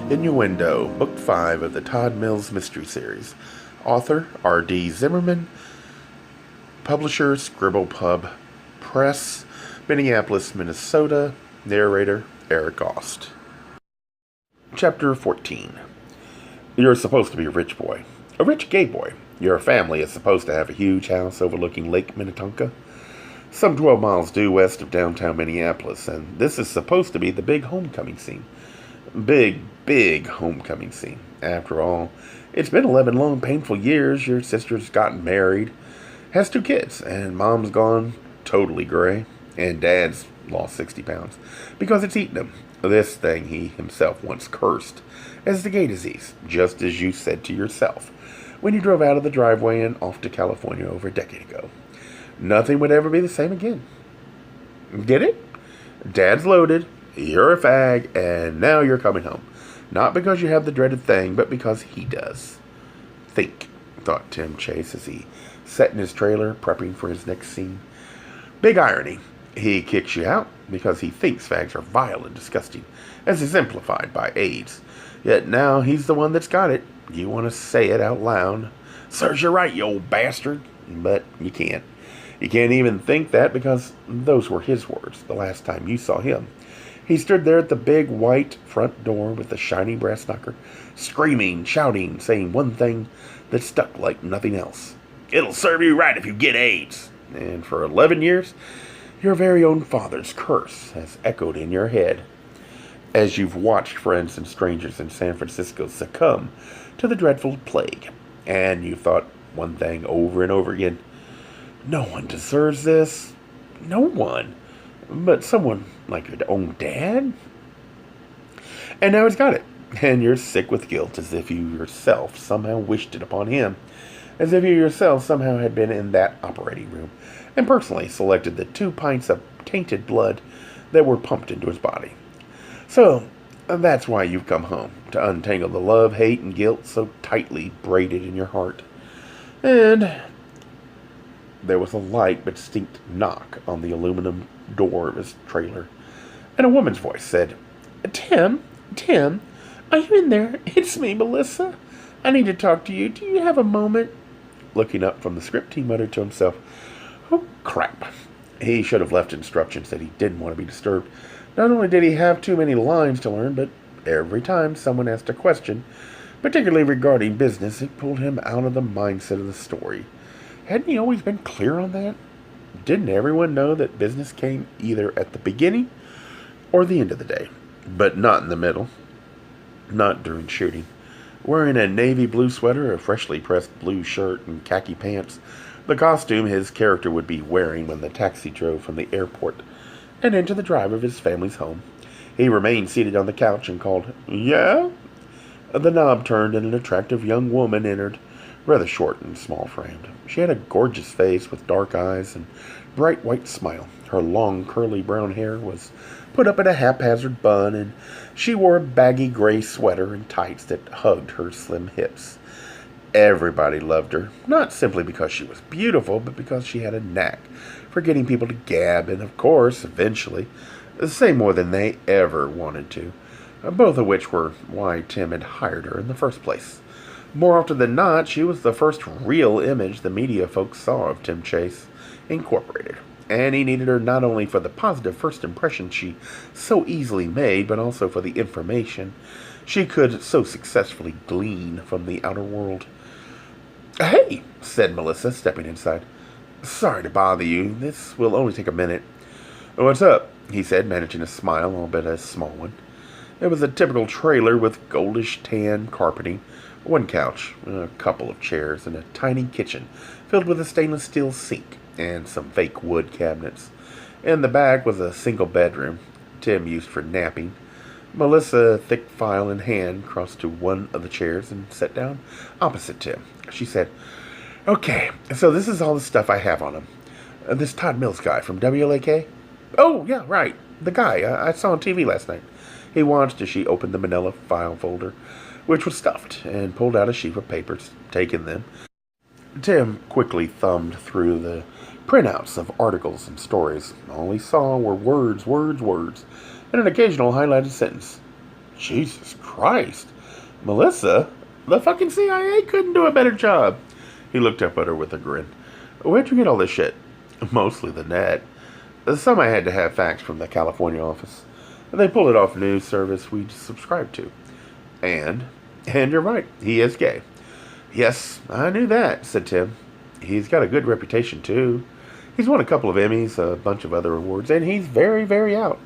Innuendo, Book 5 of the Todd Mills Mystery Series. Author R.D. Zimmerman. Publisher Scribble Pub Press, Minneapolis, Minnesota. Narrator Eric Aust. Chapter 14. You're supposed to be a rich boy. A rich gay boy. Your family is supposed to have a huge house overlooking Lake Minnetonka, some 12 miles due west of downtown Minneapolis, and this is supposed to be the big homecoming scene. Big homecoming scene. After all, it's been 11 long, painful years. Your sister's gotten married, has 2 kids, and mom's gone totally gray, and dad's lost 60 pounds because it's eaten him. This thing he himself once cursed as the gay disease, just as you said to yourself when you drove out of the driveway and off to California over a decade ago. Nothing would ever be the same again. Get it? Dad's loaded, you're a fag, and now you're coming home. Not because you have the dreaded thing, but because he does. Think, thought Tim Chase as he sat in his trailer prepping for his next scene. Big irony. He kicks you out because he thinks fags are vile and disgusting, as exemplified by AIDS. Yet now he's the one that's got it. You want to say it out loud. Serves you right, you old bastard. But you can't. You can't even think that because those were his words the last time you saw him. He stood there at the big white front door with the shiny brass knocker, screaming, shouting, saying one thing that stuck like nothing else. It'll serve you right if you get AIDS. And for 11 years, your very own father's curse has echoed in your head as you've watched friends and strangers in San Francisco succumb to the dreadful plague. And you've thought one thing over and over again. No one deserves this. No one. But someone like your own dad? And now he's got it. And you're sick with guilt, as if you yourself somehow wished it upon him. As if you yourself somehow had been in that operating room and personally selected the 2 pints of tainted blood that were pumped into his body. So, that's why you've come home, to untangle the love, hate, and guilt so tightly braided in your heart. And there was a light but distinct knock on the aluminum door of his trailer, and a woman's voice said, Tim, are you in there? It's me, Melissa. I need to talk to you. Do you have a moment? Looking up from the script, he muttered to himself, Oh, crap. He should have left instructions that he didn't want to be disturbed. Not only did he have too many lines to learn, but every time someone asked a question, particularly regarding business, it pulled him out of the mindset of the story. Hadn't he always been clear on that? Didn't everyone know that business came either at the beginning or the end of the day, but not in the middle? Not during shooting. Wearing a navy blue sweater, a freshly pressed blue shirt, and khaki pants, the costume his character would be wearing when the taxi drove from the airport and into the drive of his family's home. He remained seated on the couch and called, Yeah? The knob turned and an attractive young woman entered, rather short and small-framed. She had a gorgeous face with dark eyes and bright white smile. Her long, curly brown hair was put up in a haphazard bun, and she wore a baggy gray sweater and tights that hugged her slim hips. Everybody loved her, not simply because she was beautiful, but because she had a knack for getting people to gab and, of course, eventually, say more than they ever wanted to, both of which were why Tim had hired her in the first place. More often than not, she was the first real image the media folks saw of Tim Chase, Incorporated. And he needed her not only for the positive first impression she so easily made, but also for the information she could so successfully glean from the outer world. Hey, said Melissa, stepping inside. Sorry to bother you. This will only take a minute. What's up? He said, managing a smile, albeit a small one. It was a typical trailer with goldish tan carpeting, 1 couch, a couple of chairs, and a tiny kitchen filled with a stainless steel sink and some fake wood cabinets. In the back was a single bedroom, Tim used for napping. Melissa, thick file in hand, crossed to one of the chairs and sat down opposite Tim. She said, Okay, so this is all the stuff I have on him. This Todd Mills guy from WLAK? Oh, yeah, right. The guy I saw on TV last night. He watched as she opened the manila file folder, which was stuffed, and pulled out a sheaf of papers, taking them. Tim quickly thumbed through the printouts of articles and stories. All he saw were words, and an occasional highlighted sentence. Jesus Christ. Melissa? The fucking CIA couldn't do a better job. He looked up at her with a grin. Where'd you get all this shit? Mostly the net. Some I had to have faxed from the California office. They pulled it off a news service we subscribed to. And you're right, he is gay. Yes, I knew that, said Tim. He's got a good reputation, too. He's won a couple of Emmys, a bunch of other awards, and he's very, very out.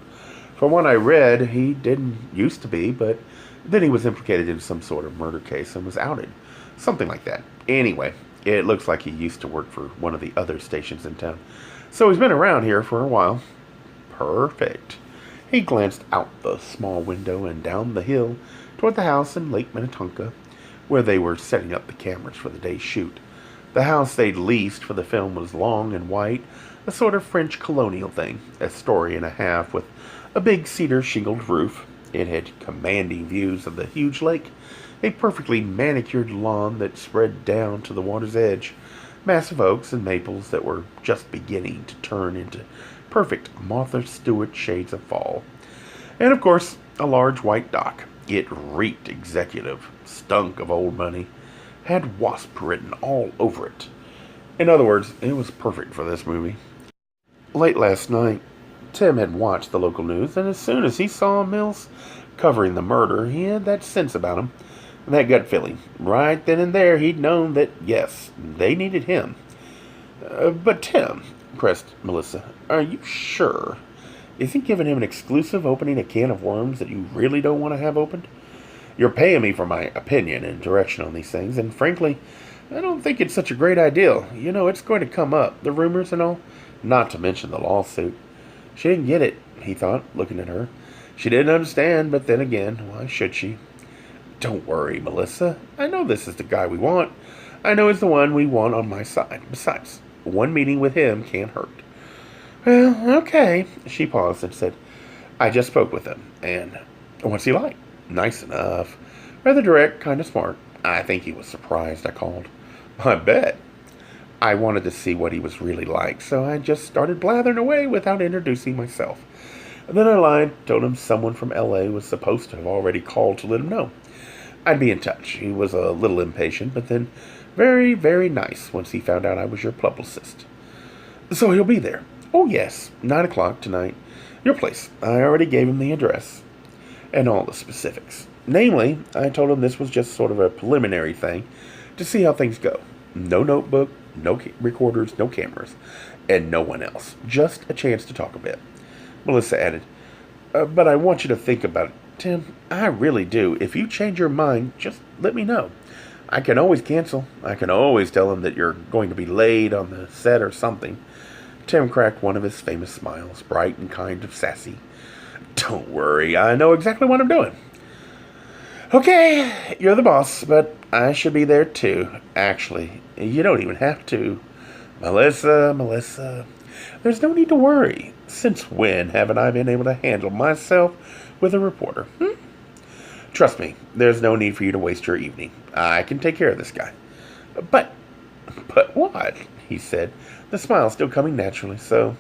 From what I read, he didn't used to be, but then he was implicated in some sort of murder case and was outed. Something like that. Anyway, it looks like he used to work for one of the other stations in town. So he's been around here for a while. Perfect. He glanced out the small window and down the hill toward the house in Lake Minnetonka, where they were setting up the cameras for the day's shoot. The house they'd leased for the film was long and white, a sort of French colonial thing, a story and a half with a big cedar shingled roof. It had commanding views of the huge lake, a perfectly manicured lawn that spread down to the water's edge, massive oaks and maples that were just beginning to turn into perfect Martha Stewart shades of fall. And of course, a large white dock. It reeked executive, stunk of old money, had wasp written all over it. In other words, it was perfect for this movie. Late last night, Tim had watched the local news, and as soon as he saw Mills covering the murder, he had that sense about him, that gut feeling. Right then and there, he'd known that, yes, they needed him. But Tim, pressed Melissa, are you sure? Isn't giving him an exclusive opening a can of worms that you really don't want to have opened? You're paying me for my opinion and direction on these things, and frankly, I don't think it's such a great idea. You know, it's going to come up, the rumors and all, not to mention the lawsuit. She didn't get it, he thought, looking at her. She didn't understand, but then again, why should she? Don't worry, Melissa. I know this is the guy we want. I know he's the one we want on my side. Besides, one meeting with him can't hurt. Well, okay. She paused and said, I just spoke with him, and what's he like? Nice enough. Rather direct, kind of smart. I think he was surprised I called. I bet. I wanted to see what he was really like, so I just started blathering away without introducing myself. And then I lied, told him someone from L.A. was supposed to have already called to let him know. I'd be in touch. He was a little impatient, but then very, very nice once he found out I was your publicist. So he'll be there. Oh, yes, 9 o'clock tonight. Your place. I already gave him the address and all the specifics. Namely, I told him this was just sort of a preliminary thing to see how things go. No notebook, no recorders, no cameras, and no one else. Just a chance to talk a bit. Melissa added, but I want you to think about it, Tim. I really do. If you change your mind, just let me know. I can always cancel. I can always tell him that you're going to be late on the set or something. Tim cracked one of his famous smiles, bright and kind of sassy. Don't worry, I know exactly what I'm doing. Okay, you're the boss, but I should be there too. Actually, you don't even have to. Melissa, there's no need to worry. Since when haven't I been able to handle myself with a reporter? Trust me, there's no need for you to waste your evening. I can take care of this guy. But what? He said, the smile still coming naturally. So,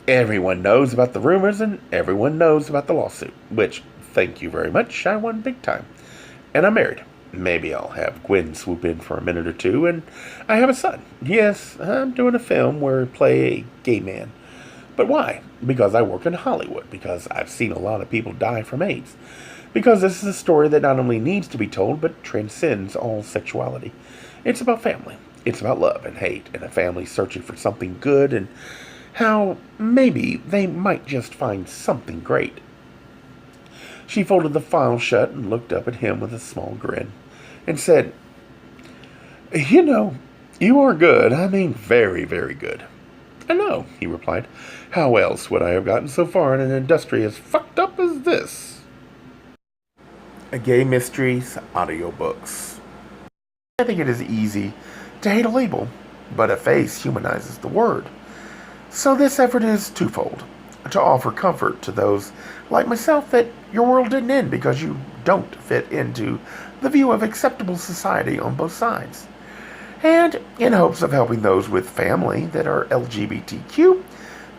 everyone knows about the rumors and everyone knows about the lawsuit, which, thank you very much, I won big time. And I'm married. Maybe I'll have Gwen swoop in for a minute or two, and I have a son. Yes, I'm doing a film where I play a gay man. But why? Because I work in Hollywood, because I've seen a lot of people die from AIDS, because this is a story that not only needs to be told, but transcends all sexuality. It's about family. It's about love and hate, and a family searching for something good, and how maybe they might just find something great. She folded the file shut and looked up at him with a small grin, and said, You know, you are good. I mean, very, very good. I know, he replied. How else would I have gotten so far in an industry as fucked up as this? A Gay Mysteries audiobooks. I think it is easy to hate a label, but a face humanizes the word. So this effort is twofold. To offer comfort to those like myself that your world didn't end because you don't fit into the view of acceptable society on both sides. And in hopes of helping those with family that are LGBTQ,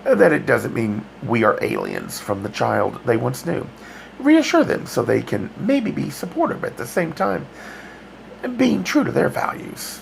that it doesn't mean we are aliens from the child they once knew. reassure them so they can maybe be supportive at the same time and being true to their values.